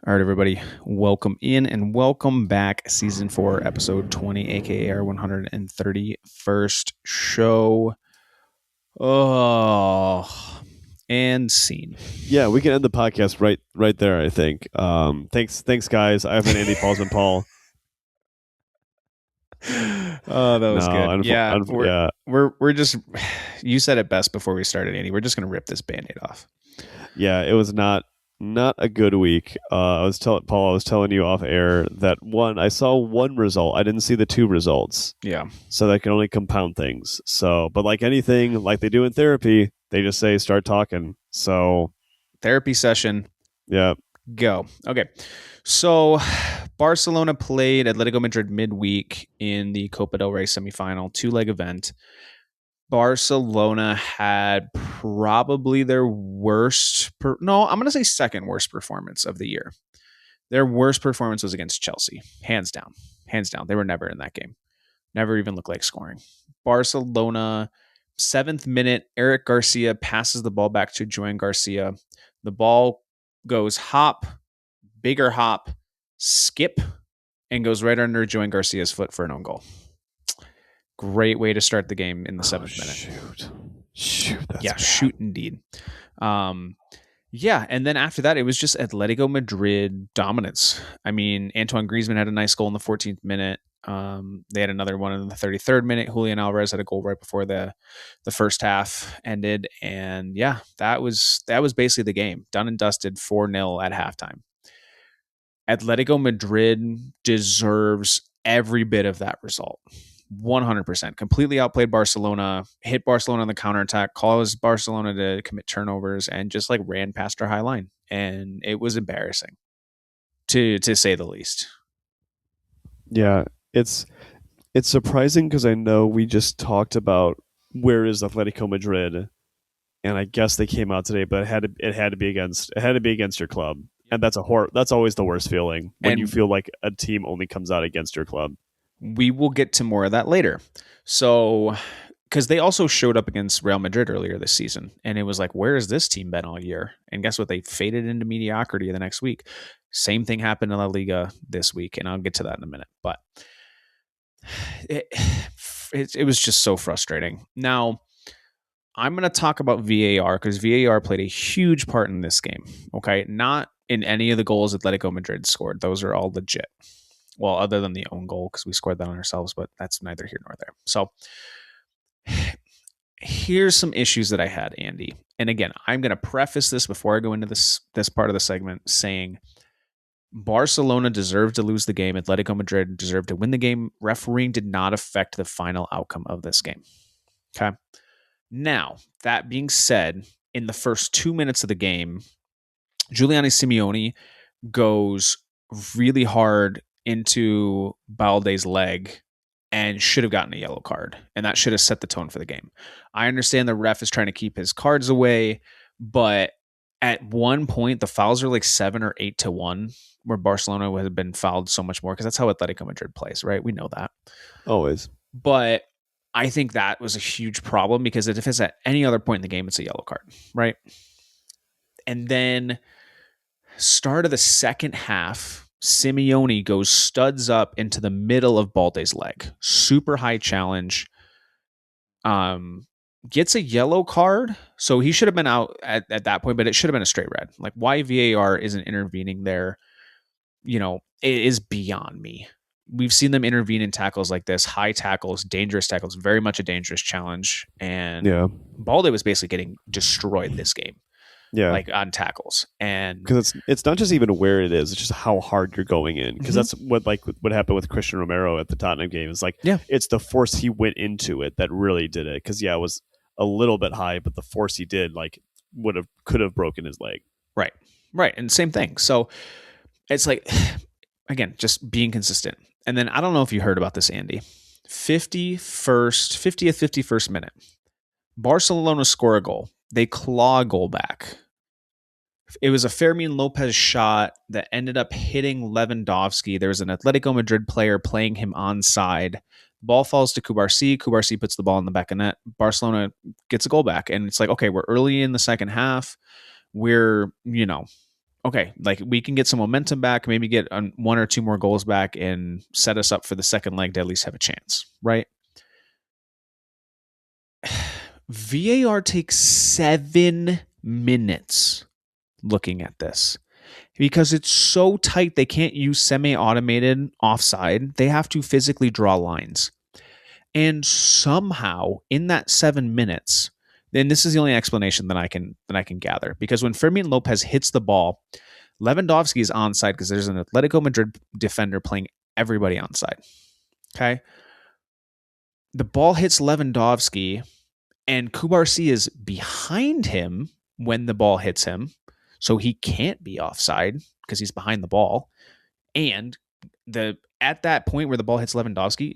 All right, everybody, welcome in and welcome back. Season 4, episode 20, aka our 131st show. Oh, and scene. Yeah, we can end the podcast right there, I think. Thanks, guys. I've been Andy Paulsman Paul. Oh, that was good. Yeah, we're just. You said it best before we started, Andy. We're just gonna rip this Band-Aid off. Yeah, it was not a good week. I was telling you off air that I saw one result. I didn't see the two results. Yeah. So that can only compound things. So, but like anything, like they do in therapy, they just say start talking. So, therapy session. Yeah. Go. Okay. So Barcelona played Atletico Madrid midweek in the Copa del Rey semifinal, 2-leg event. Barcelona had probably their worst, I'm going to say second worst performance of the year. Their worst performance was against Chelsea. Hands down. Hands down. They were never in that game. Never even looked like scoring. Barcelona, 7th minute, Eric Garcia passes the ball back to Joan Garcia. The ball goes hop, bigger hop, skip, and goes right under Joan Garcia's foot for an own goal. Great way to start the game in the 7th minute. Shoot. That's bad. Shoot indeed. And then after that, it was just Atletico Madrid dominance. I mean, Antoine Griezmann had a nice goal in the 14th minute. They had another one in the 33rd minute. Julian Alvarez had a goal right before the first half ended. And yeah, that was basically the game. Done and dusted, 4-0 at halftime. Atletico Madrid deserves every bit of that result. 100%. Completely outplayed Barcelona, hit Barcelona on the counterattack, caused Barcelona to commit turnovers, and just like ran past our high line. And it was embarrassing, to say the least. Yeah, it's surprising because I know we just talked about where is Atletico Madrid, and I guess they came out today, but it had to be against your club, and that's always the worst feeling when you feel like a team only comes out against your club. We will get to more of that later. So, because they also showed up against Real Madrid earlier this season, and it was like, where has this team been all year? And guess what? They faded into mediocrity the next week. Same thing happened in La Liga this week, and I'll get to that in a minute. But it was just so frustrating. Now, I'm going to talk about VAR because VAR played a huge part in this game. Okay, not in any of the goals Atletico Madrid scored; those are all legit. Well, other than the own goal, because we scored that on ourselves, but that's neither here nor there. So here's some issues that I had, Andy. And again, I'm going to preface this before I go into this part of the segment saying Barcelona deserved to lose the game. Atletico Madrid deserved to win the game. Refereeing did not affect the final outcome of this game. Okay. Now, that being said, in the first 2 minutes of the game, Giuliano Simeone goes really hard into Balde's leg and should have gotten a yellow card, and that should have set the tone for the game. I understand the ref is trying to keep his cards away, but at one point the fouls are like 7 or 8 to 1, where Barcelona would have been fouled so much more because that's how Atletico Madrid plays, right? We know that. Always. But I think that was a huge problem because if it's at any other point in the game, it's a yellow card, right? And then start of the second half, Simeone goes studs up into the middle of Balde's leg. Super high challenge. Gets a yellow card. So he should have been out at that point, but it should have been a straight red. Like, why VAR isn't intervening there, it is beyond me. We've seen them intervene in tackles like this, high tackles, dangerous tackles, very much a dangerous challenge. And Balde was basically getting destroyed this game. Yeah, like on tackles, and because it's not just even where it is; it's just how hard you're going in. Because that's what happened with Christian Romero at the Tottenham game. It's like, it's the force he went into it that really did it. Because it was a little bit high, but the force he did could have broken his leg. Right, and same thing. So it's like, again, just being consistent. And then I don't know if you heard about this, Andy. 51st minute, Barcelona score a goal. They claw a goal back. It was a Fermin Lopez shot that ended up hitting Lewandowski. There was an Atletico Madrid player playing him onside. Ball falls to Cubarsí. Cubarsí puts the ball in the back of net. Barcelona gets a goal back. And it's like, okay, we're early in the second half. We're, okay, like we can get some momentum back, maybe get one or two more goals back and set us up for the second leg to at least have a chance, right? VAR takes 7 minutes looking at this because it's so tight they can't use semi-automated offside. They have to physically draw lines. And somehow in that 7 minutes, then this is the only explanation that I can gather, because when Fermin Lopez hits the ball, Lewandowski is onside because there's an Atletico Madrid defender playing everybody onside. Okay. The ball hits Lewandowski and Kubarsi is behind him when the ball hits him. So he can't be offside because he's behind the ball. And at that point where the ball hits Lewandowski,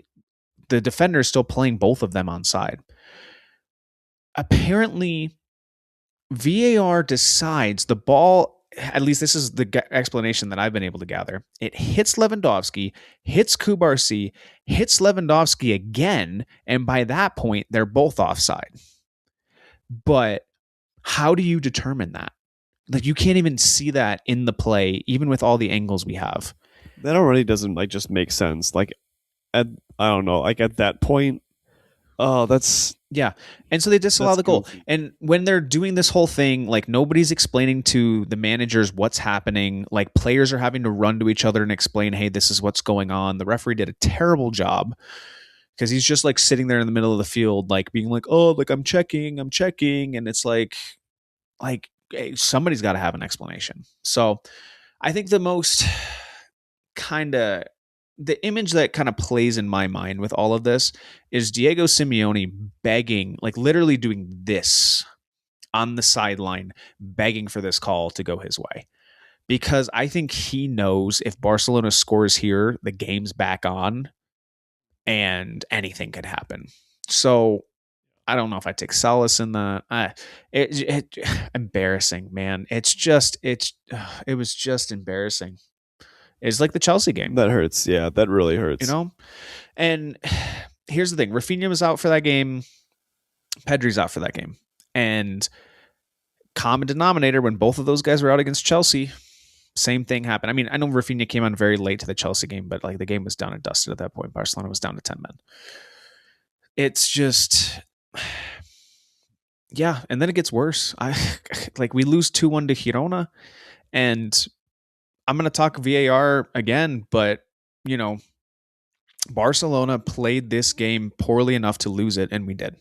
the defender is still playing both of them onside. Apparently, VAR decides the ball, at least this is the explanation that I've been able to gather, it hits Lewandowski, hits Kubarsi, hits Lewandowski again, and by that point, they're both offside. But how do you determine that? Like, you can't even see that in the play, even with all the angles we have. That already doesn't like just make sense. Like, I don't know, like at that point, that's yeah. And so they disallow the goal. Goofy. And when they're doing this whole thing, like nobody's explaining to the managers what's happening. Like players are having to run to each other and explain, hey, this is what's going on. The referee did a terrible job because he's just like sitting there in the middle of the field, like being like, oh, like I'm checking. And it's like hey, somebody's got to have an explanation. So I think the most the image that kind of plays in my mind with all of this is Diego Simeone begging, like literally doing this on the sideline, begging for this call to go his way. Because I think he knows if Barcelona scores here, the game's back on and anything could happen. So I don't know if I take solace in that. Embarrassing, man. It was just embarrassing. It's like the Chelsea game. That hurts. Yeah, that really hurts. You know? And here's the thing. Rafinha was out for that game. Pedri's out for that game. And common denominator, when both of those guys were out against Chelsea, same thing happened. I mean, I know Rafinha came on very late to the Chelsea game, but like the game was done and dusted at that point. Barcelona was down to 10 men. It's just... yeah, and then it gets worse. We lose 2-1 to Girona, and I'm going to talk VAR again, but, you know, Barcelona played this game poorly enough to lose it, and we did.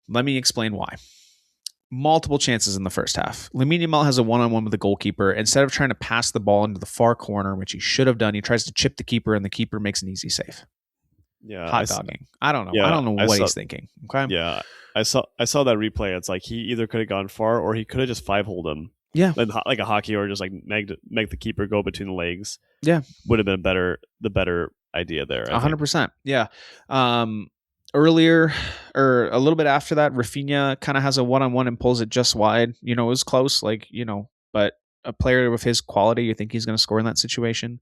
Let me explain why. Multiple chances in the first half. Lamine Yamal has a one-on-one with the goalkeeper. Instead of trying to pass the ball into the far corner, which he should have done, he tries to chip the keeper, and the keeper makes an easy save. Yeah, hot dogging. I don't know. Yeah, I don't know what he's thinking. Okay. Yeah, I saw that replay. It's like he either could have gone far or he could have just 5-holed him. Yeah, like a hockey, or just like make the keeper go between the legs. Yeah, would have been the better idea there. 100%. Yeah. Earlier or a little bit after that, Rafinha kind of has a one-on-one and pulls it just wide. You know, it was close. Like, you know, but a player with his quality, you think he's going to score in that situation.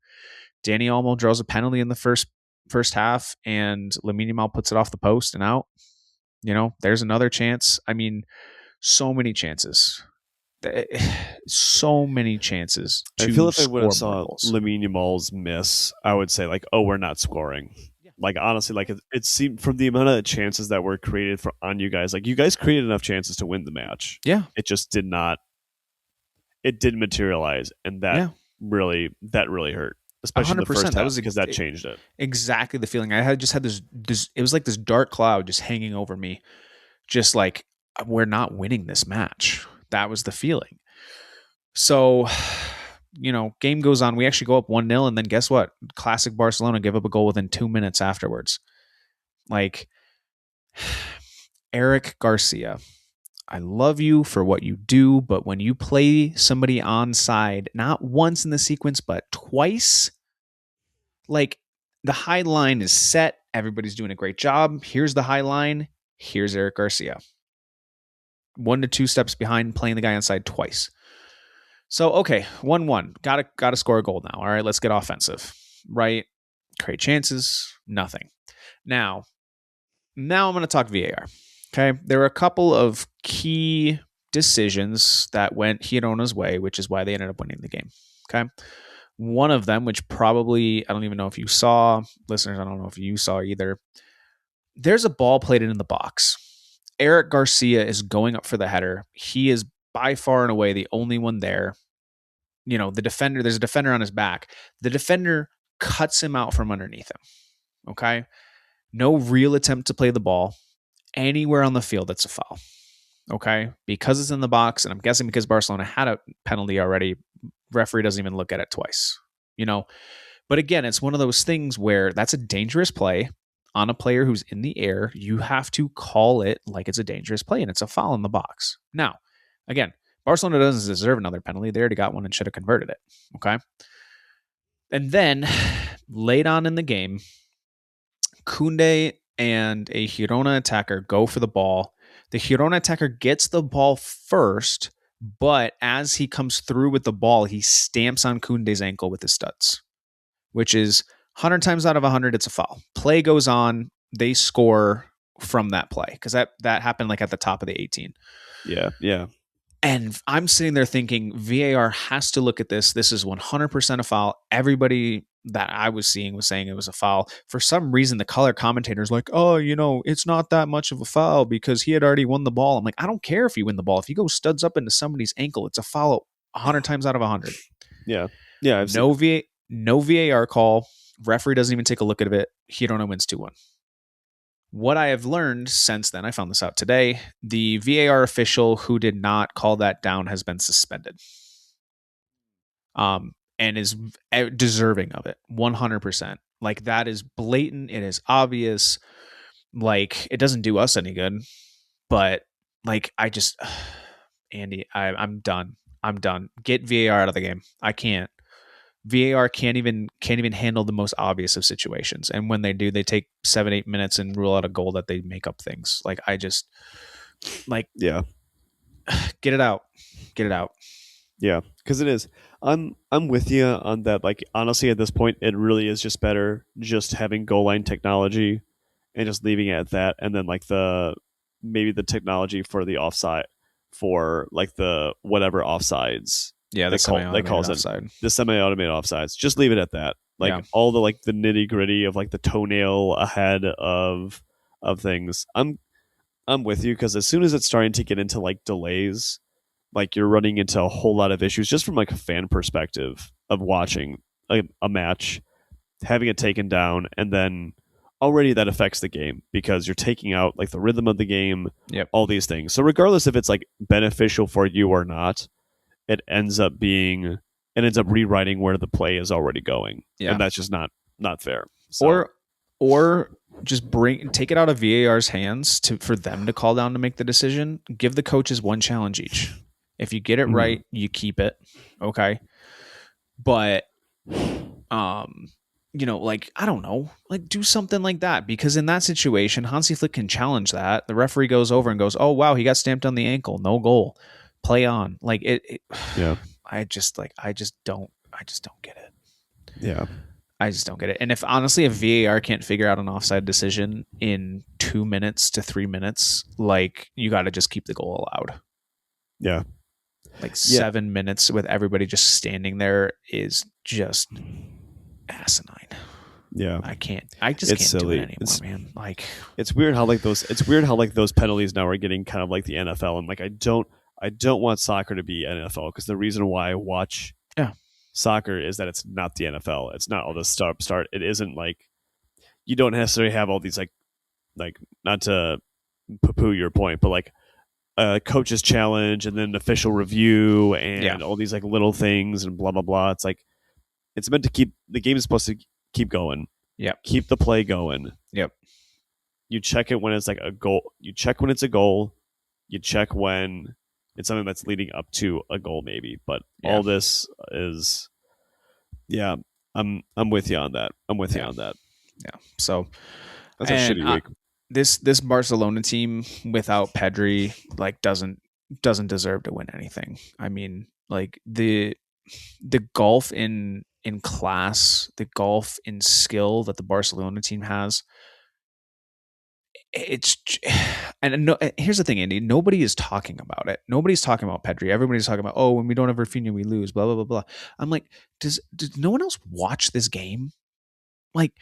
Dani Olmo draws a penalty in the first half, and Lamine Yamal puts it off the post and out. You know, there's another chance. I mean, so many chances. So many chances. I feel if I would have saw Lamine Yamal's miss, I would say like, oh, we're not scoring. Yeah. Like honestly, like it seemed from the amount of chances that were created on you guys, like you guys created enough chances to win the match. Yeah, it just did not. It didn't materialize, and that really hurt. Especially 100%, in the first half, because that changed it. Exactly the feeling. I had this. It was like this dark cloud just hanging over me, just like we're not winning this match. That was the feeling. So, you know, game goes on. We actually go up 1-0, and then guess what? Classic Barcelona give up a goal within 2 minutes afterwards. Like, Eric Garcia, I love you for what you do, but when you play somebody onside, not once in the sequence, but twice, like the high line is set. Everybody's doing a great job. Here's the high line. Here's Eric Garcia. 1 to 2 steps behind, playing the guy onside twice. So, okay, 1-1. Gotta score a goal now. All right, let's get offensive. Right? Create chances. Nothing. Now I'm going to talk VAR. Okay? There are a couple of key decisions that went Girona's way, which is why they ended up winning the game. Okay. One of them, which probably, I don't even know if you saw, listeners, I don't know if you saw either. There's a ball played in the box. Eric Garcia is going up for the header. He is by far and away the only one there. The defender, there's a defender on his back. The defender cuts him out from underneath him. Okay. No real attempt to play the ball anywhere on the field. That's a foul. Okay. Because it's in the box, and I'm guessing because Barcelona had a penalty already, referee doesn't even look at it twice. But again, it's one of those things where that's a dangerous play on a player who's in the air. You have to call it like it's a dangerous play, and it's a foul in the box. Now, again, Barcelona doesn't deserve another penalty. They already got one and should have converted it. Okay. And then late on in the game, Koundé and a Girona attacker go for the ball. The Girona attacker gets the ball first, but as he comes through with the ball, he stamps on Koundé's ankle with his studs, which is 100 times out of 100, it's a foul. Play goes on. They score from that play because that happened like at the top of the 18. Yeah. And I'm sitting there thinking VAR has to look at this. This is 100% a foul. Everybody that I was seeing was saying it was a foul. For some reason, the color commentator's like, oh, it's not that much of a foul because he had already won the ball. I'm like, I don't care if you win the ball. If you go studs up into somebody's ankle, it's a foul 100 times out of 100. Yeah. No VAR call. Referee doesn't even take a look at it. Girona wins 2-1. What I have learned since then, I found this out today, the VAR official who did not call that down has been suspended. And is deserving of it, 100%. Like, that is blatant. It is obvious. Like, it doesn't do us any good. But, like, I just... Andy, I'm done. I'm done. Get VAR out of the game. I can't. VAR can't even handle the most obvious of situations. And when they do, they take 7-8 minutes and rule out a goal that they make up things. Like, I just... Like... Yeah. Get it out. Get it out. Yeah, because it is. I'm with you on that. Like, honestly, at this point, it really is just better just having goal line technology and just leaving it at that. And then like maybe the technology for the offside, for like the whatever offsides. Yeah, the semi-automated offside. The semi-automated offsides. Just leave it at that. Like all the like the nitty gritty of like the toenail ahead of things. I'm with you because as soon as it's starting to get into like delays, like you're running into a whole lot of issues just from like a fan perspective of watching a match, having it taken down, and then already that affects the game because you're taking out like the rhythm of the game, all these things. So regardless if it's like beneficial for you or not, it ends up rewriting where the play is already going. Yeah. And that's just not fair. So. Or just take it out of VAR's hands for them to call down to make the decision. Give the coaches one challenge each. If you get it right, you keep it. Okay. But, like, I don't know, like do something like that, because in that situation, Hansi Flick can challenge that. The referee goes over and goes, oh, wow, he got stamped on the ankle. No goal. Play on. Like yeah. I just don't get it. Yeah. I just don't get it. And if VAR can't figure out an offside decision in 2 minutes to 3 minutes, like you got to just keep the goal allowed. Yeah. Like 7 minutes with everybody just standing there is just asinine. Yeah. I just can't silly. Do it anymore, man. Like it's weird how those penalties now are getting kind of like the NFL. And like I don't want soccer to be NFL because the reason why I watch soccer is that it's not the NFL. It's not all this start. It isn't like you don't necessarily have all these like not to poo-poo your point, but like coach's challenge and then official review and all these like little things and blah blah blah. It's like it's meant to keep the game is supposed to keep going. Yep. Keep the play going. Yep. You check it when it's like a goal. You check when it's a goal. You check when it's something that's leading up to a goal, maybe. But all this is, I'm with you on that. I'm with you on that. Yeah. So that's a shitty week. This Barcelona team without Pedri like doesn't deserve to win anything. I mean, like the golf in class, the golf in skill that the Barcelona team has, it's and no, here's the thing, Andy. Nobody is talking about it. Nobody's talking about Pedri. Everybody's talking about, oh, when we don't have Rafinha, we lose. Blah blah blah blah. I'm like, does no one else watch this game? Like,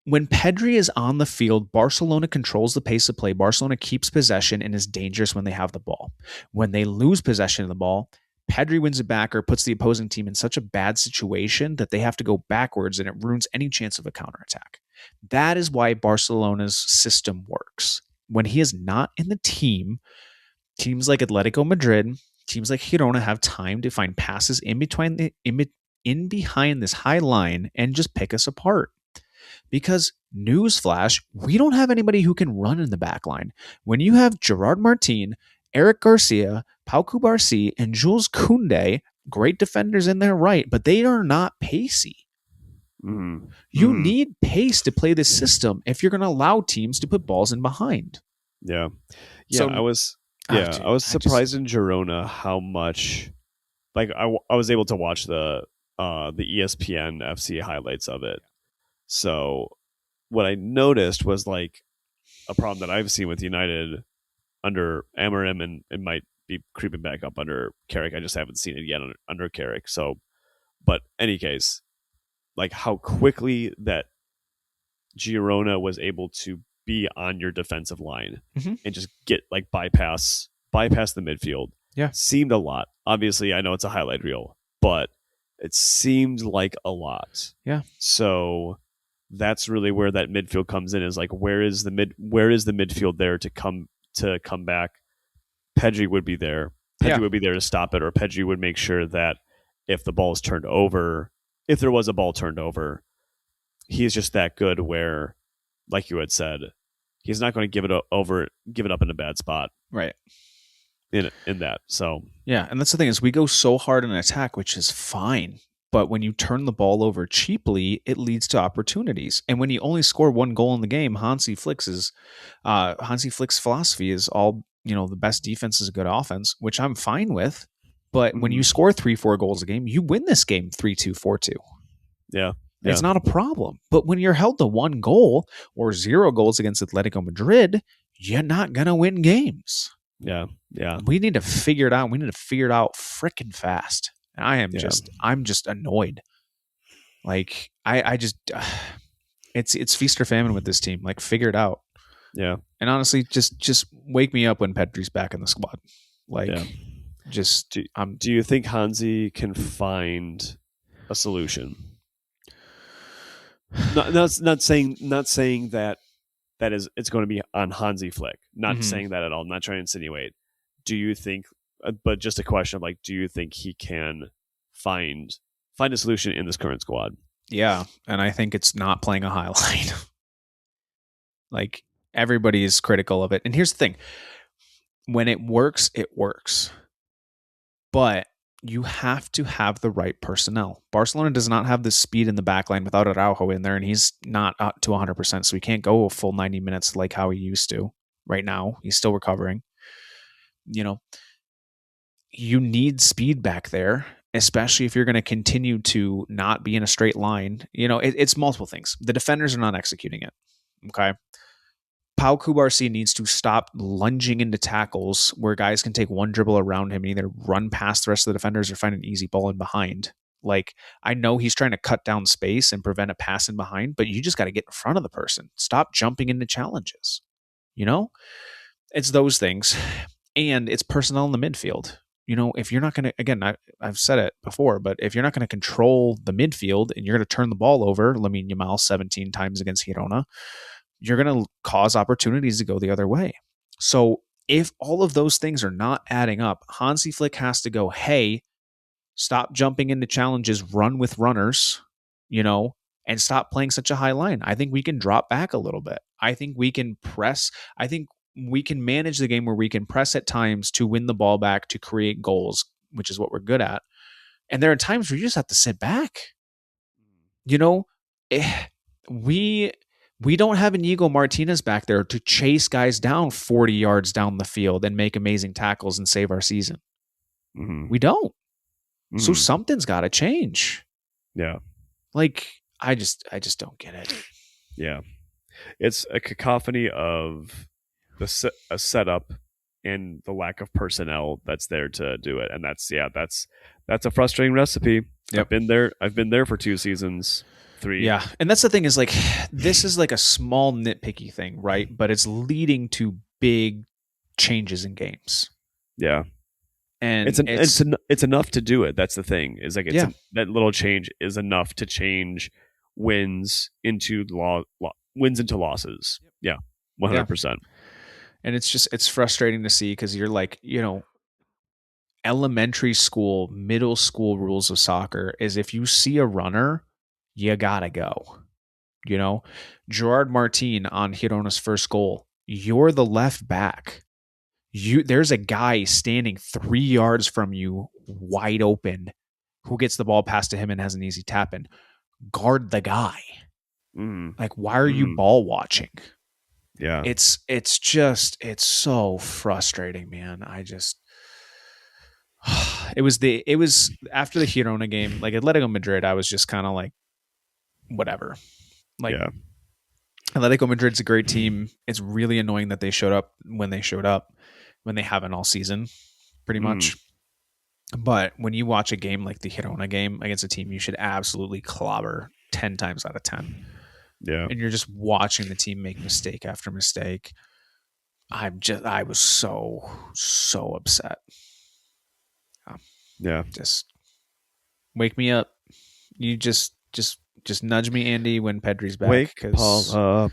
when Pedri is on the field, Barcelona controls the pace of play. Barcelona keeps possession and is dangerous when they have the ball. When they lose possession of the ball, Pedri wins it back or puts the opposing team in such a bad situation that they have to go backwards and it ruins any chance of a counterattack. That is why Barcelona's system works. When he is not in the team, teams like Atletico Madrid, teams like Girona have time to find passes in behind this high line and just pick us apart. Because, newsflash, we don't have anybody who can run in the back line. When you have Gerard Martin, Eric Garcia, Pau Cubarsí, and Jules Koundé, great defenders in their right, but they are not pacey. You need pace to play this system if you're going to allow teams to put balls in behind. Yeah. So- I was surprised in Girona how much, like, I was able to watch the ESPN FC highlights of it. So what I noticed was, like, a problem that I've seen with United under Amorim, and it might be creeping back up under Carrick. I just haven't seen it yet under Carrick. So, but any case, like, how quickly that Girona was able to be on your defensive line and just get, like, bypass the midfield. Yeah. Seemed a lot. Obviously, I know it's a highlight reel, but it seemed like a lot. Yeah. So that's really where that midfield comes in, is like, where is the midfield there to come back? Pedri would be there. Pedri would be there to stop it, or Pedri would make sure that if the ball is turned over, if there was a ball turned over, he's just that good where, like you had said, he's not going to give it up in a bad spot. Right. In that. So yeah, and that's the thing, is we go so hard in attack, which is fine. But when you turn the ball over cheaply, it leads to opportunities. And when you only score one goal in the game, Hansi Flick's philosophy is all, the best defense is a good offense, which I'm fine with. But when you score 3-4 goals a game, you win this game 3-2, 4-2. Yeah. It's not a problem. But when you're held to one goal or 0 goals against Atletico Madrid, you're not going to win games. Yeah. We need to figure it out. We need to figure it out freaking fast. And I'm just annoyed. Like, I just, it's feast or famine with this team. Like, figure it out. Yeah. And honestly, just wake me up when Pedri's back in the squad. Like, do you think Hansi can find a solution? Not saying that is it's going to be on Hansi Flick. Not saying that at all. I'm not trying to insinuate. Do you think? But just a question of, like, do you think he can find a solution in this current squad? Yeah, and I think it's not playing a high line. Like, everybody is critical of it. And here's the thing. When it works, it works. But you have to have the right personnel. Barcelona does not have the speed in the back line without Araujo in there, and he's not up to 100%, so he can't go a full 90 minutes like how he used to right now. He's still recovering. You need speed back there, especially if you're going to continue to not be in a straight line. It's multiple things. The defenders are not executing it. Okay. Pau Cubarsí needs to stop lunging into tackles where guys can take one dribble around him and either run past the rest of the defenders or find an easy ball in behind. Like, I know he's trying to cut down space and prevent a pass in behind, but you just got to get in front of the person. Stop jumping into challenges. It's those things. And it's personnel in the midfield. If you're not going to, again, I've said it before, but if you're not going to control the midfield and you're going to turn the ball over, Lamine Yamal 17 times against Girona, you're going to cause opportunities to go the other way. So if all of those things are not adding up, Hansi Flick has to go, hey, stop jumping into challenges, run with runners, and stop playing such a high line. I think we can drop back a little bit. I think we can press. I think we can manage the game where we can press at times to win the ball back, to create goals, which is what we're good at. And there are times where you just have to sit back. We don't have Inigo Martinez back there to chase guys down 40 yards down the field and make amazing tackles and save our season. We don't. So something's got to change. Yeah. Like, I just don't get it. Yeah. it's a cacophony of a setup and the lack of personnel that's there to do it, and that's a frustrating recipe. Yep. I've been there for 2 seasons, 3. Yeah. And that's the thing is like, this is like a small nitpicky thing, right? But it's leading to big changes in games. Yeah. And it's enough to do it. That's the thing. Is like that little change is enough to change wins into wins into losses. Yeah, 100%. And it's frustrating to see because you're like, elementary school, middle school rules of soccer is if you see a runner, you gotta go. Gerard Martin on Girona's first goal, you're the left back. There's a guy standing 3 yards from you, wide open, who gets the ball passed to him and has an easy tap in. Guard the guy. Like, why are you ball watching? Yeah, it's so frustrating, man. It was after the Girona game, like Atletico Madrid, I was just kind of like, whatever. Like, Atletico Madrid's a great team. It's really annoying that they showed up when they haven't all season, pretty much. But when you watch a game like the Girona game against a team you should absolutely clobber 10 times out of 10. Yeah. And you're just watching the team make mistake after mistake. I was so upset. Yeah. Just wake me up. You just nudge me, Andy, when Pedri's back. Wake Paul up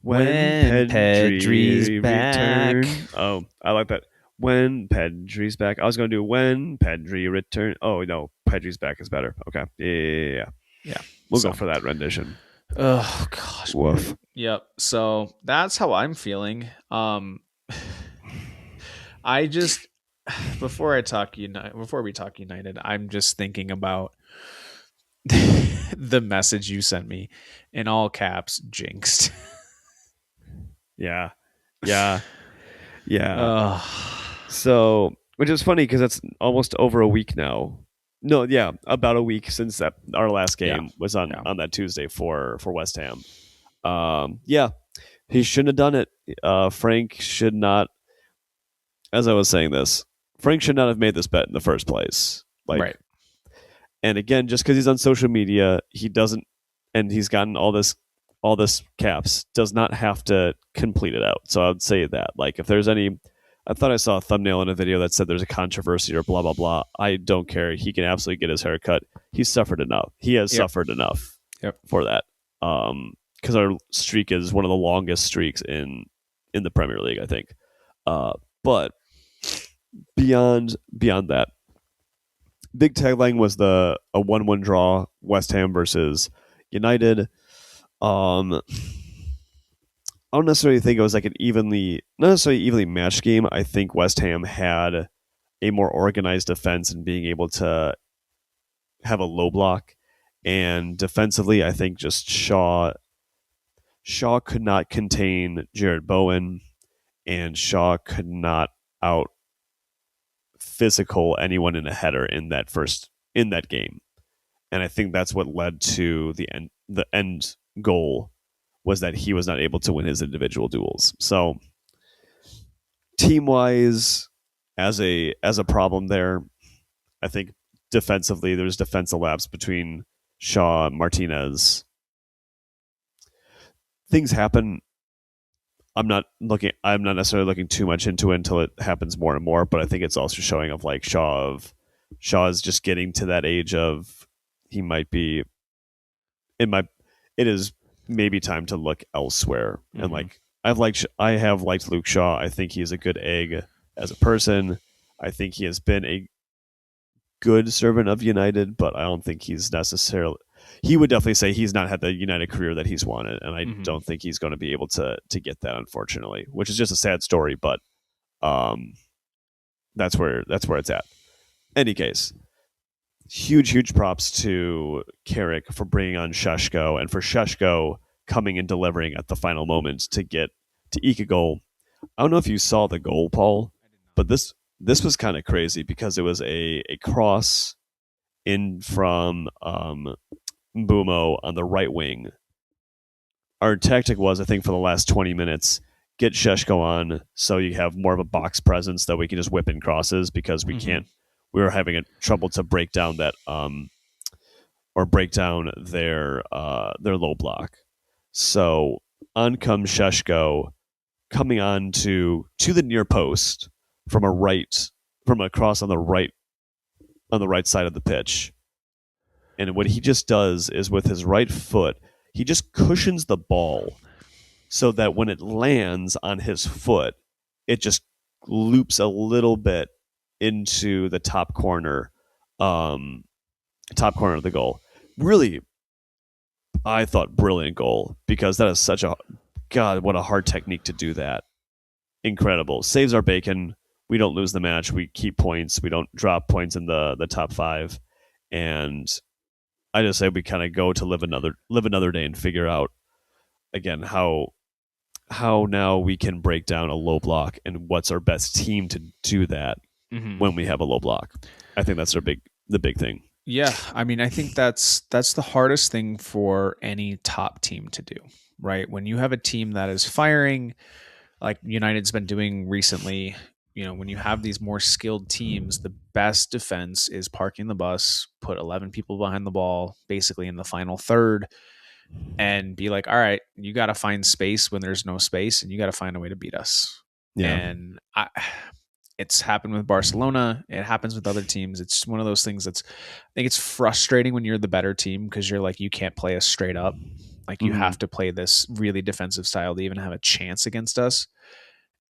when Pedri's back. Oh, I like that. When Pedri's back. I was going to do when Pedri return. Oh, no. Pedri's back is better. Okay. Yeah. We'll go for that rendition. Oh, gosh. Woof. Yep. So that's how I'm feeling. I just, before we talk United, I'm just thinking about the message you sent me in all caps, jinxed. Yeah. So, which is funny because it's almost over a week now. No, yeah, about a week since our last game was on that Tuesday for West Ham. He shouldn't have done it. Frank should not. As I was saying this, Frank should not have made this bet in the first place. Right. And again, just because he's on social media, he doesn't, and he's gotten all this caps, does not have to complete it out. So I would say that, like, if there's any, I thought I saw a thumbnail in a video that said there's a controversy or blah, blah, blah. I don't care. He can absolutely get his hair cut. He's suffered enough. He has suffered enough for that. Because our streak is one of the longest streaks in the Premier League, I think. But beyond that, big tagline was a 1-1 draw, West Ham versus United. I don't necessarily think it was like not necessarily evenly matched game. I think West Ham had a more organized defense and being able to have a low block. And defensively, I think just Shaw could not contain Jared Bowen, and Shaw could not out physical anyone in a header in that game. And I think that's what led to the end goal, was that he was not able to win his individual duels. So team wise, as a problem there, I think defensively there's defensive lapse between Shaw and Martinez. Things happen. I'm not necessarily looking too much into it until it happens more and more, but I think it's also showing of like Shaw is just getting to that age of he might be it is maybe time to look elsewhere. Mm-hmm. And like I have liked Luke Shaw. I think he's a good egg as a person. I think he has been a good servant of United, but I don't think he's necessarily. He would definitely say he's not had the United career that he's wanted, and I don't think he's going to be able to get that, unfortunately. Which is just a sad story, but that's where it's at. Any case, huge props to Carrick for bringing on Sesko, and for Sesko coming and delivering at the final moment to eke a goal. I don't know if you saw the goal, Paul, but this was kind of crazy because it was a cross in from Mbumo on the right wing, our tactic was, I think, for the last 20 minutes, get Sesko on so you have more of a box presence that we can just whip in crosses because we can't. We were having trouble to break down that or break down their low block. So on comes Sesko coming on to the near post from a cross on the right side of the pitch. And what he just does is with his right foot, he just cushions the ball so that when it lands on his foot, it just loops a little bit into the top corner of the goal. Really, I thought brilliant goal because that is such a God, what a hard technique to do that. Incredible. Saves our bacon. We don't lose the match. We keep points. We don't drop points in the top 5. And I just say we kind of go to live another day and figure out again how now we can break down a low block and what's our best team to do that when we have a low block. I think that's the big thing. Yeah, I mean, I think that's the hardest thing for any top team to do, right? When you have a team that is firing, like United's been doing recently, when you have these more skilled teams, the best defense is parking the bus, put 11 people behind the ball, basically in the final third, and be like, all right, you got to find space when there's no space, and you got to find a way to beat us. Yeah. And it's happened with Barcelona. It happens with other teams. It's one of those things I think it's frustrating when you're the better team because you're like, you can't play us straight up. Like you have to play this really defensive style to even have a chance against us.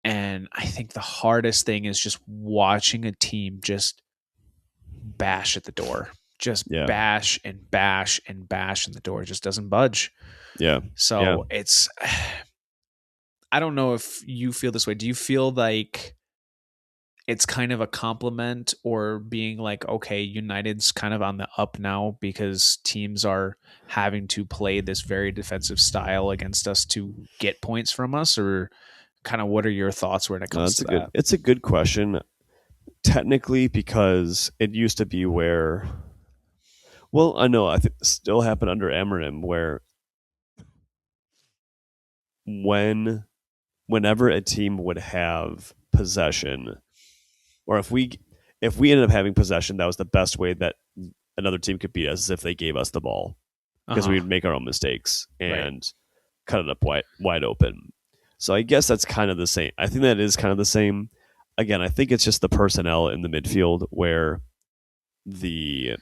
And I think the hardest thing is just watching a team just bash at the door. Just bash and bash and bash, and the door just doesn't budge. Yeah. So it's, I don't know if you feel this way. Do you feel like it's kind of a compliment or being like, okay, United's kind of on the up now because teams are having to play this very defensive style against us to get points from us? Or kind of what are your thoughts when it comes to that? It's a good question. Technically, because it used to be where, well, I know, I think it still happened under Amorim where whenever a team would have possession, or if we ended up having possession, that was the best way that another team could beat us is if they gave us the ball because we would make our own mistakes and cut it up wide open. So I guess that's kind of the same. I think that is kind of the same. Again, I think it's just the personnel in the midfield where the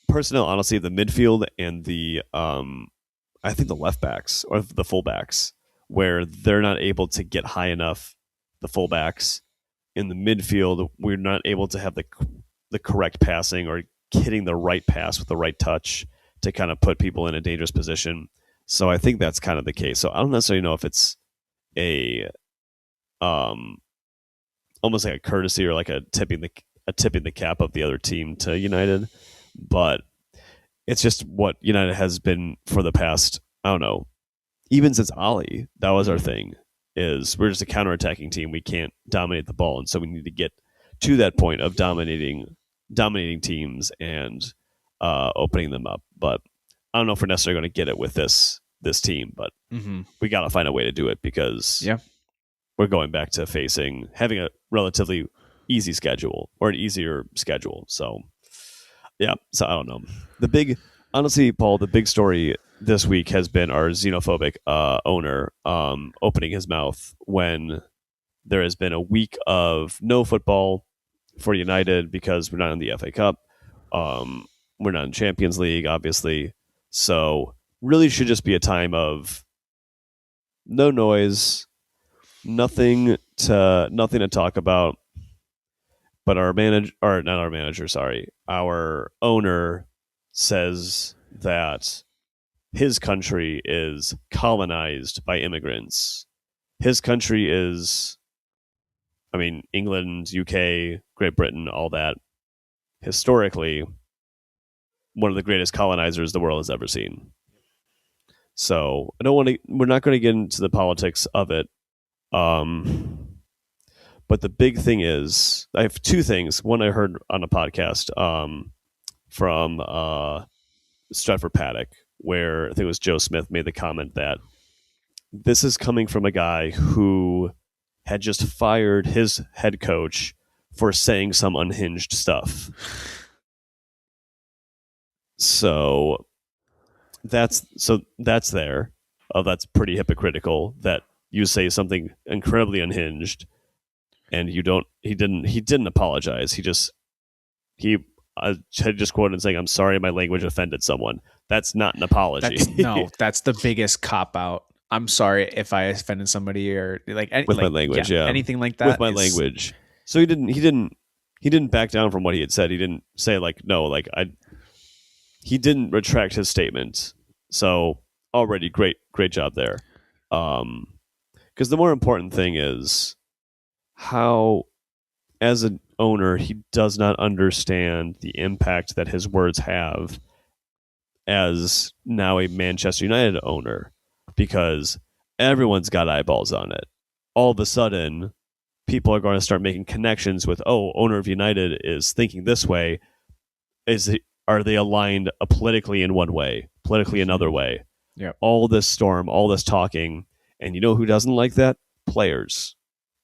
personnel, honestly, the midfield and the I think the left backs or the fullbacks where they're not able to get high enough. The fullbacks in the midfield, we're not able to have the correct passing or hitting the right pass with the right touch to kind of put people in a dangerous position. So I think that's kind of the case. So I don't necessarily know if it's a almost like a courtesy or like a tipping the cap of the other team to United, but it's just what United has been for the past, I don't know, even since Ali, that was our thing. Is we're just a counterattacking team. We can't dominate the ball, and so we need to get to that point of dominating teams and opening them up. But I don't know if we're necessarily going to get it with this team, but we got to find a way to do it because we're going back to having a relatively easy schedule or an easier schedule. So so I don't know. Honestly, Paul, the big story this week has been our xenophobic owner opening his mouth when there has been a week of no football for United because we're not in the FA Cup. We're not in Champions League, obviously. So really should just be a time of no noise, nothing to talk about. But our owner says that his country is colonized by immigrants. His country is, England, UK, Great Britain, all that. Historically, one of the greatest colonizers the world has ever seen. So we're not going to get into the politics of it. But the big thing is, I have two things. One I heard on a podcast from Stratford Paddock, where I think it was Joe Smith made the comment that this is coming from a guy who had just fired his head coach for saying some unhinged stuff. So that's there. That's pretty hypocritical that you say something incredibly unhinged and he didn't apologize. He had just quoted saying, "I'm sorry my language offended someone." That's not an apology. That's the biggest cop out. I'm sorry if I offended somebody or my language, anything like that. With my language. So he didn't back down from what he had said. He didn't say he didn't retract his statement. So already great job there. Because the more important thing is how, as an owner, he does not understand the impact that his words have as now a Manchester United owner, because everyone's got eyeballs on it. All of a sudden, people are going to start making connections with, owner of United is thinking this way. Are they aligned politically in one way, politically another way? Yeah. All this storm, all this talking, and you know who doesn't like that? Players.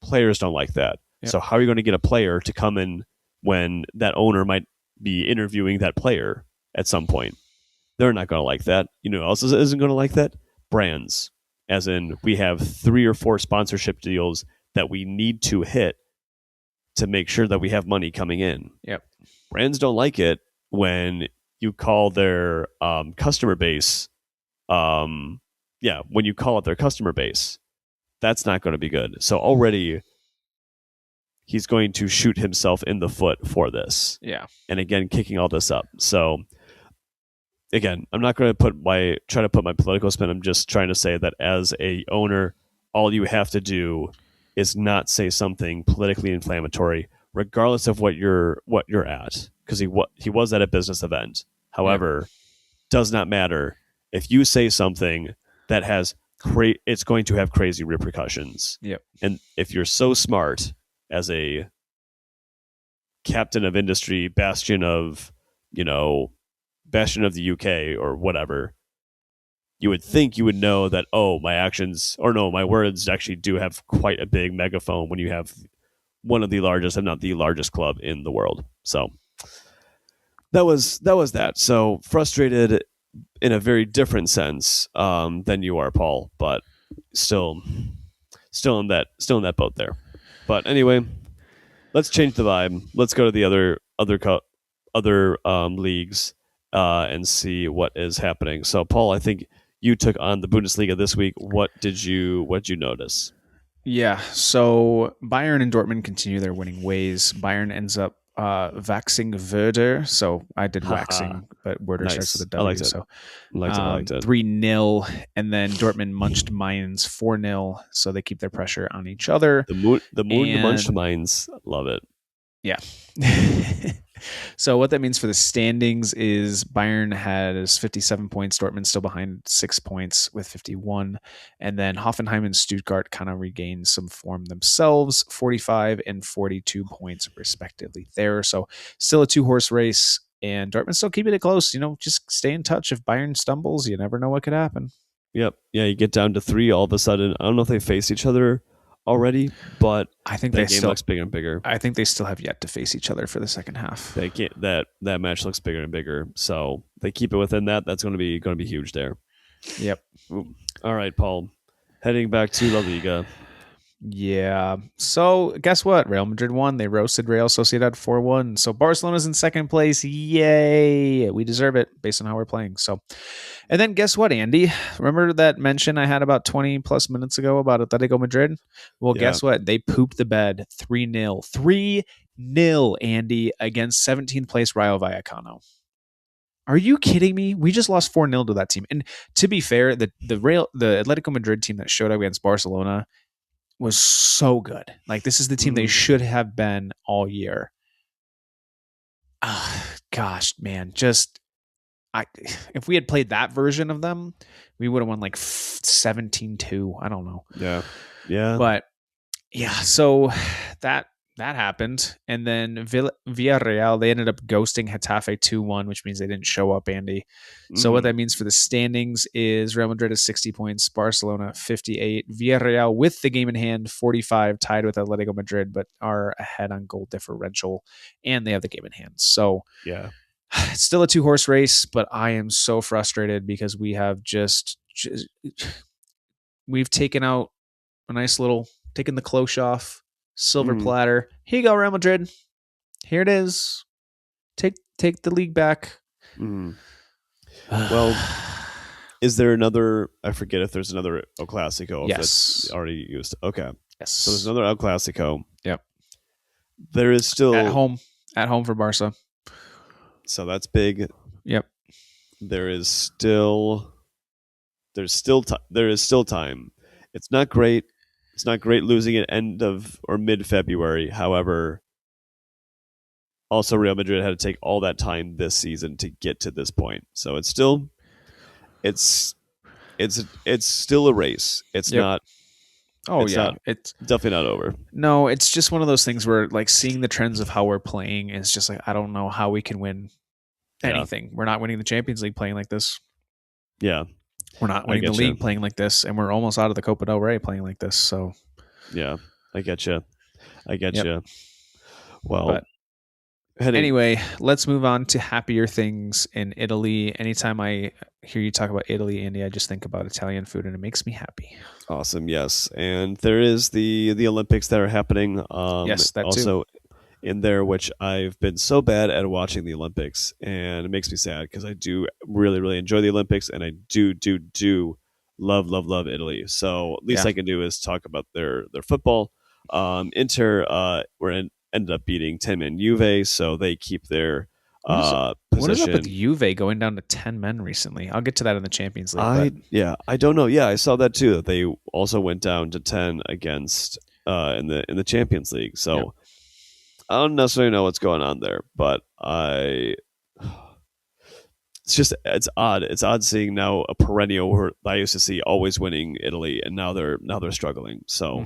Players don't like that. Yep. So how are you going to get a player to come in when that owner might be interviewing that player at some point? They're not going to like that. You know who else isn't going to like that? Brands. As in, we have 3 or 4 sponsorship deals that we need to hit to make sure that we have money coming in. Yep. Brands don't like it when you call their customer base. When you call it their customer base, that's not going to be good. So already he's going to shoot himself in the foot for this. Yeah. And again, kicking all this up. So again, I'm not going to try to put my political spin. I'm just trying to say that as a owner, all you have to do is not say something politically inflammatory, regardless of what you're at. Because he was at a business event. However, does not matter. If you say something that has it's going to have crazy repercussions. Yep. And if you're so smart as a captain of industry, bastion of the UK or whatever, you would think you would know that, my words actually do have quite a big megaphone when you have one of the largest, if not the largest club in the world. So that was that. So frustrated in a very different sense than you are, Paul, but still in that boat there. But anyway, let's change the vibe. Let's go to the other leagues and see what is happening. So, Paul, I think you took on the Bundesliga this week. What did you notice? Yeah, so Bayern and Dortmund continue their winning ways. Bayern ends up waxing Werder. So I did waxing, but Werder starts with a W. I liked it. So I liked it. 3-0, and then Dortmund munched Mainz 4-0. So they keep their pressure on each other. The moon munched Mainz. Love it. Yeah. So what that means for the standings is Bayern has 57 points, Dortmund still behind 6 points with 51, and then Hoffenheim and Stuttgart kind of regain some form themselves, 45 and 42 points respectively there. So still a 2-horse race, and Dortmund still keeping it close. Just stay in touch. If Bayern stumbles, you never know what could happen. Yep. Yeah, you get down to 3 all of a sudden. I don't know if they face each other already, but I think that game looks bigger and bigger. I think they still have yet to face each other for the second half. They can't, that match looks bigger and bigger. So they keep it within that. That's going to be huge there. Yep. All right, Paul. Heading back to La Liga. Yeah. So guess what? Real Madrid won. They roasted Real Sociedad 4-1. So Barcelona's in second place. Yay. We deserve it based on how we're playing. So, and then guess what, Andy? Remember that mention I had about 20 plus minutes ago about Atletico Madrid? Well, guess what? They pooped the bed 3-0. 3-0, Andy, against 17th place Rayo Vallecano. Are you kidding me? We just lost 4-0 to that team. And to be fair, the Atletico Madrid team that showed up against Barcelona was so good. Like, this is the team they should have been all year. Gosh, man, if we had played that version of them, we would have won like 17-2. I don't know. Yeah. But yeah, so that that happened. And then Villarreal, they ended up ghosting Getafe 2-1, which means they didn't show up, Andy. So what that means for the standings is Real Madrid has 60 points, Barcelona 58, Villarreal with the game in hand 45, tied with Atletico Madrid, but are ahead on goal differential, and they have the game in hand. So Yeah. it's still a 2-horse race, but I am so frustrated because we have just we've taken out a nice little, taken the cloche off, silver platter. Here you go, Real Madrid. Here it is. Take the league back. Well, is there another? I forget if there's another El Clasico. Yes. That's already used. Okay. Yes. So there's another El Clasico. Yep. There is still at home for Barca. So that's big. Yep. There is still time. It's not great. It's not great losing at end of or mid-February. However, also Real Madrid had to take all that time this season to get to this point. So it's still a race. It's not. Oh, it's yeah. It's definitely not over. No, it's just one of those things where, like, seeing the trends of how we're playing is just like, I don't know how we can win anything. Yeah. We're not winning the Champions League playing like this. Yeah. We're not winning the league playing like this, and we're almost out of the Copa del Rey playing like this. So, yeah, I get you. Well, anyway, let's move on to happier things in Italy. Anytime I hear you talk about Italy, Andy, I just think about Italian food, and it makes me happy. Awesome, yes. And there is the Olympics that are happening. Yes, that also too. In there, which I've been so bad at watching the Olympics, and it makes me sad because I do really, really enjoy the Olympics, and I do love Italy. So at least I can do is talk about their football. Inter ended up beating 10-man Juve, so they keep their position. What is up with Juve going down to 10 men recently? I'll get to that in the Champions League. I don't know. Yeah, I saw that too. That they also went down to 10 against in the Champions League. So I don't necessarily know what's going on there, but it's odd. It's odd seeing now a perennial who I used to see always winning Italy, and now they're struggling. So.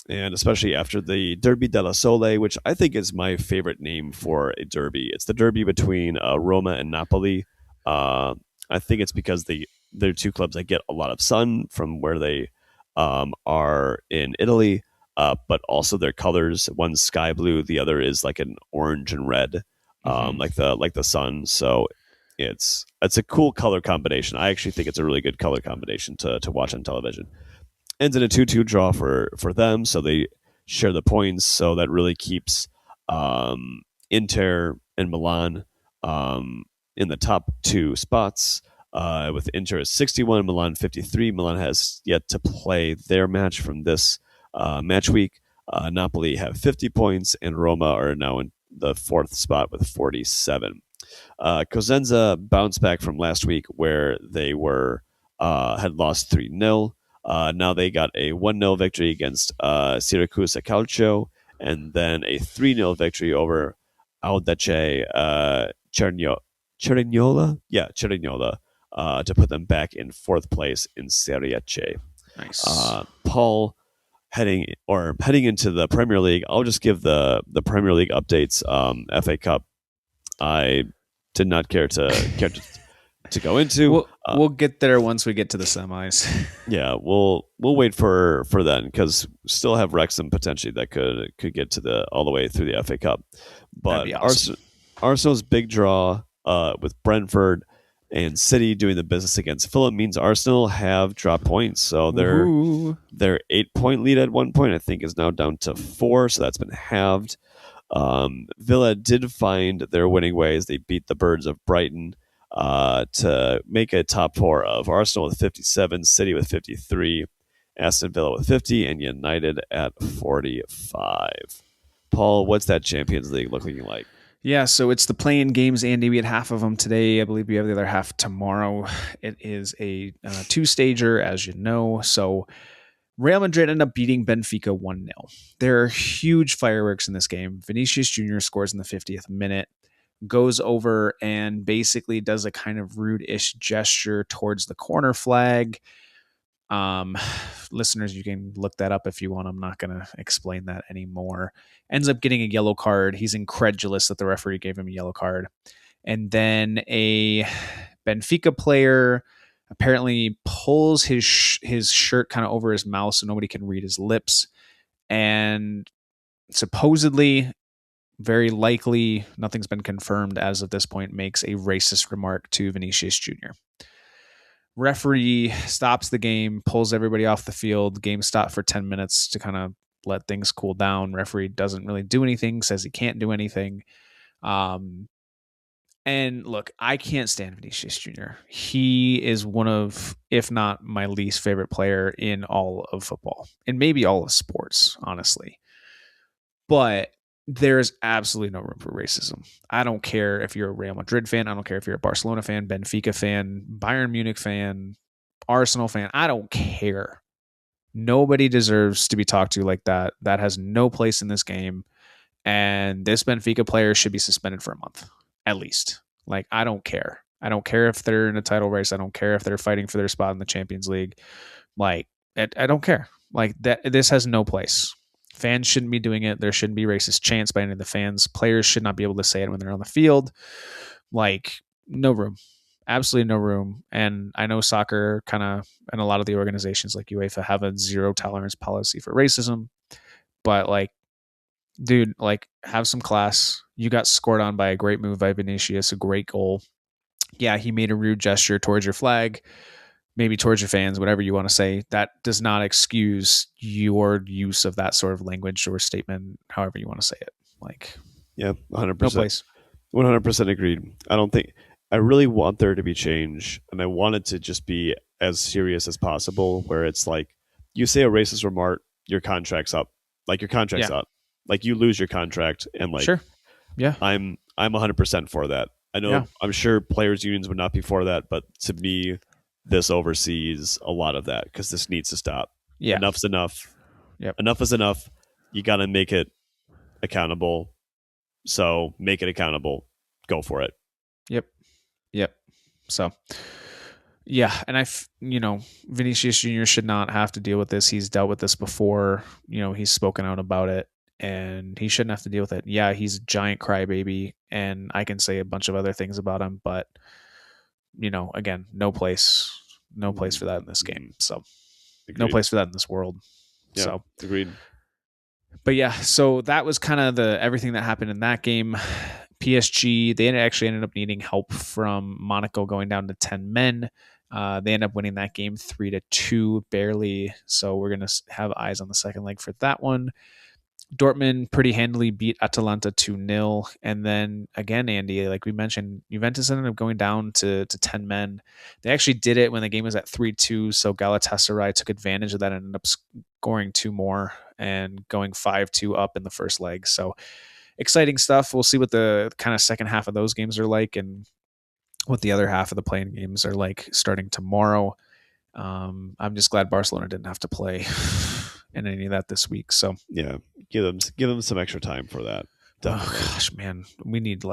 And especially after the Derby della Sole, which I think is my favorite name for a derby. It's the derby between Roma and Napoli. I think it's because they're two clubs that get a lot of sun from where they are in Italy, but also their colors. One's sky blue, the other is like an orange and red, like the sun. So it's a cool color combination. I actually think it's a really good color combination to watch on television. Ends in a 2-2 draw for them, so they share the points. So that really keeps Inter and Milan in the top two spots. With Inter at 61, Milan 53. Milan has yet to play their match from this match week. Napoli have 50 points, and Roma are now in the fourth spot with 47. Cosenza bounced back from last week where they had lost 3-0. Now they got a 1-0 victory against Syracuse Calcio, and then a 3-0 victory over Audace Cerignola. Yeah, Cerignola, to put them back in fourth place in Serie C. Nice. Paul, heading into the Premier League, I'll just give the Premier League updates. FA Cup, I did not care to go into. We'll get there once we get to the semis. Yeah, we'll wait for then, because still have Wrexham potentially that could get to all the way through the FA Cup. But awesome. Arsenal's big draw with Brentford and City doing the business against Fulham means Arsenal have dropped points. So their 8-point lead at one point, I think, is now down to 4. So that's been halved. Villa did find their winning ways. They beat the Birds of Brighton to make a top 4 of Arsenal with 57, City with 53, Aston Villa with 50, and United at 45. Paul, what's that Champions League looking like? Yeah, so it's the playing games, Andy. We had half of them today. I believe we have the other half tomorrow. It is a two-stager, as you know. So Real Madrid ended up beating Benfica 1-0. There are huge fireworks in this game. Vinicius Jr. scores in the 50th minute, goes over and basically does a kind of rude-ish gesture towards the corner flag. Um, listeners, you can look that up if you want. I'm not going to explain that anymore. Ends up getting a yellow card. He's incredulous that the referee gave him a yellow card. And then a Benfica player apparently pulls his shirt kind of over his mouth so nobody can read his lips. And supposedly, very likely, nothing's been confirmed as of this point, makes a racist remark to Vinicius Jr. Referee stops the game, pulls everybody off the field. Game stopped for 10 minutes to kind of let things cool down. Referee doesn't really do anything, says he can't do anything. And look, I can't stand Vinicius Jr. He is one of, if not my least favorite player in all of football and maybe all of sports, honestly. But there's absolutely no room for racism. I don't care if you're a Real Madrid fan. I don't care if you're a Barcelona fan, Benfica fan, Bayern Munich fan, Arsenal fan. I don't care. Nobody deserves to be talked to like that. That has no place in this game. And this Benfica player should be suspended for a month, at least. Like, I don't care. I don't care if they're in a title race. I don't care if they're fighting for their spot in the Champions League. Like, I don't care. Like, that. This has no place. Fans shouldn't be doing it. There shouldn't be racist chants by any of the fans. Players should not be able to say it when they're on the field. Like, no room. Absolutely no room. And I know soccer kind of, and a lot of the organizations like UEFA have a zero tolerance policy for racism. But, like, dude, like, have some class. You got scored on by a great move by Vinicius, a great goal. Yeah, he made a rude gesture towards your flag, maybe towards your fans, whatever you want to say. That does not excuse your use of that sort of language or statement, however you want to say it. Like, yeah, 100%. No place. 100% agreed. I really want there to be change, and I want it to just be as serious as possible, where it's like, you say a racist remark, your contract's up. Like, your contract's up. Like, you lose your contract, and like, sure. Yeah. I'm 100% for that. I know, yeah. I'm sure players' unions would not be for that, but to me, this oversees a lot of that, because this needs to stop. Yeah. Enough's enough. Yep. Enough is enough. You got to make it accountable. So make it accountable. Go for it. Yep. So, yeah. And Vinicius Jr. should not have to deal with this. He's dealt with this before. He's spoken out about it, and he shouldn't have to deal with it. Yeah, he's a giant crybaby, and I can say a bunch of other things about him, but again, no place for that in this game. So, agreed. No place for that in this world. Yeah, so agreed. But yeah, so that was kind of everything that happened in that game. PSG, they actually ended up needing help from Monaco going down to 10 men. They end up winning that game 3-2, barely. So we're going to have eyes on the second leg for that one. Dortmund pretty handily beat Atalanta 2-0. And then again, Andy, like we mentioned, Juventus ended up going down to 10 men. They actually did it when the game was at 3-2. So Galatasaray took advantage of that and ended up scoring 2 more and going 5-2 up in the first leg. So exciting stuff. We'll see what the kind of second half of those games are like and what the other half of the playing games are like starting tomorrow. I'm just glad Barcelona didn't have to play in any of that this week. So yeah, give them some extra time for that. Definitely. Oh gosh, man, we need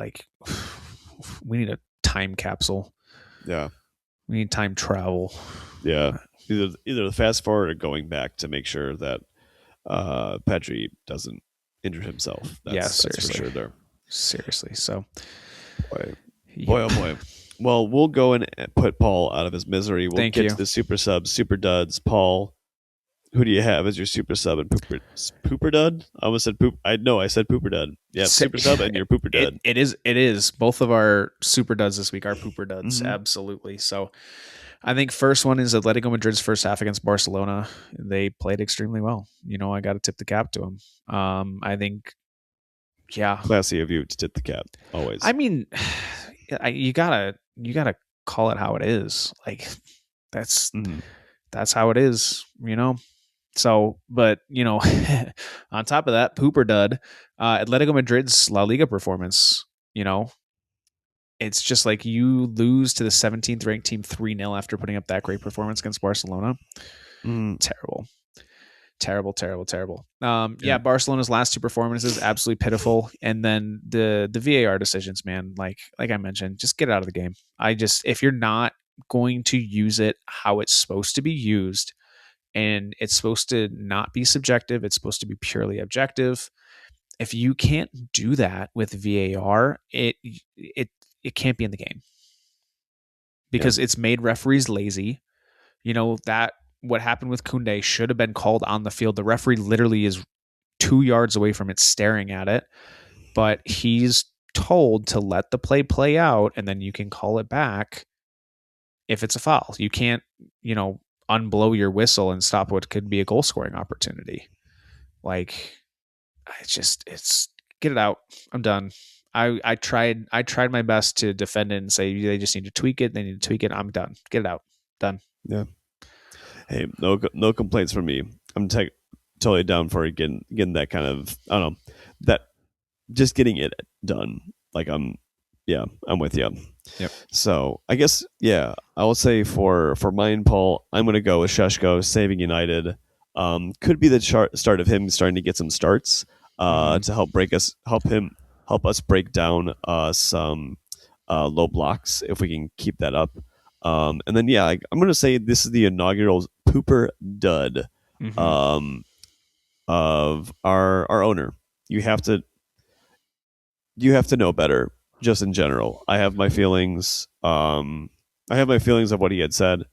a time capsule. Yeah, we need time travel. Yeah, either the fast forward or going back to make sure that Pedri doesn't injure himself. Seriously. That's for sure there. Seriously. So, boy, oh boy. Well, we'll go and put Paul out of his misery. We'll get to the Supersubs, Superduds. Paul, who do you have as your Supersub and Pooperdud? I almost said poop. I said Pooperdud. Yeah, Supersub and your Pooperdud. It is. Both of our Superduds this week are Pooperduds. Mm-hmm. Absolutely. So, I think first one is Atletico Madrid's first half against Barcelona. They played extremely well. I got to tip the cap to them. I think, yeah, classy of you to tip the cap. Always. I mean, you gotta call it how it is. Like that's how it is. So, but on top of that, Pooperdud, Atletico Madrid's La Liga performance. It's just like you lose to the 17th ranked team 3-0 after putting up that great performance against Barcelona. Terrible. Yeah, Barcelona's last 2 performances, absolutely pitiful. And then the VAR decisions, man, like I mentioned, just get out of the game. If you're not going to use it how it's supposed to be used, and it's supposed to not be subjective. It's supposed to be purely objective. If you can't do that with VAR, it can't be in the game because it's made referees lazy. That what happened with Koundé should have been called on the field. The referee literally is 2 yards away from it, staring at it, but he's told to let the play out, and then you can call it back if it's a foul. You can't, unblow your whistle and stop what could be a goal scoring opportunity. Like, it's get it out. I'm done. I tried my best to defend it and say they just need to tweak it. They need to tweak it. I'm done. Get it out. Done. Yeah. Hey, no complaints from me. I'm totally down for getting that kind of, I don't know, that just getting it done. Like I'm with you. Yep. So I guess, I will say for mine, Paul, I'm going to go with Sesko saving United. Could be the start of him starting to get some starts to help us break down some low blocks if we can keep that up. And then I'm going to say this is the inaugural pooper dud of our owner. You have to know better. Just in general, I have my feelings. I have my feelings of what he had said,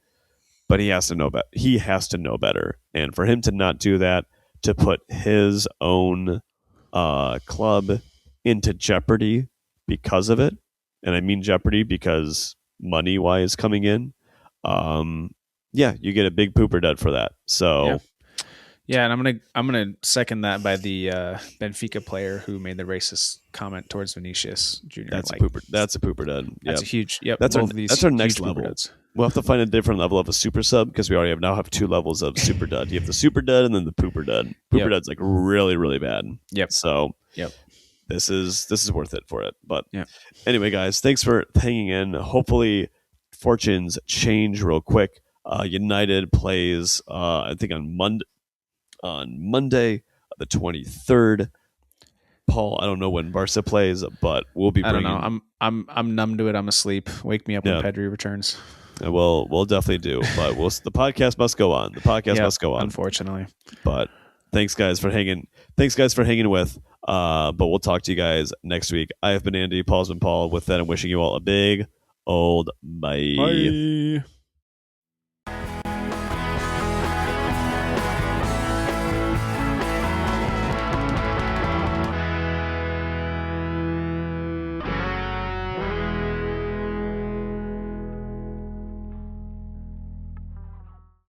but he has to know better. He has to know better, and for him to not do that, to put his own club into jeopardy because of it, and I mean jeopardy because money-wise coming in, you get a big pooper dud for that. So. Yeah, and I'm gonna second that by the Benfica player who made the racist comment towards Vinicius Jr. That's a pooper dud. Yep. That's a huge. Yep, that's our next level. We'll have to find a different level of a super sub because we already now have 2 levels of super dud. You have the super dud and then the pooper dud. Pooper dud's like really, really bad. Yep. So this is worth it for it. But anyway, guys, thanks for hanging in. Hopefully, fortunes change real quick. United plays I think on Monday, the 23rd. Paul, I don't know when Barca plays, but we'll be bringing... I don't know. I'm numb to it. I'm asleep. Wake me up when Pedri returns. We'll definitely do, but the podcast must go on. The podcast must go on. Unfortunately. But thanks guys for hanging with. But we'll talk to you guys next week. I have been Andy. Paul's been Paul. With that, I'm wishing you all a big old bye. Bye.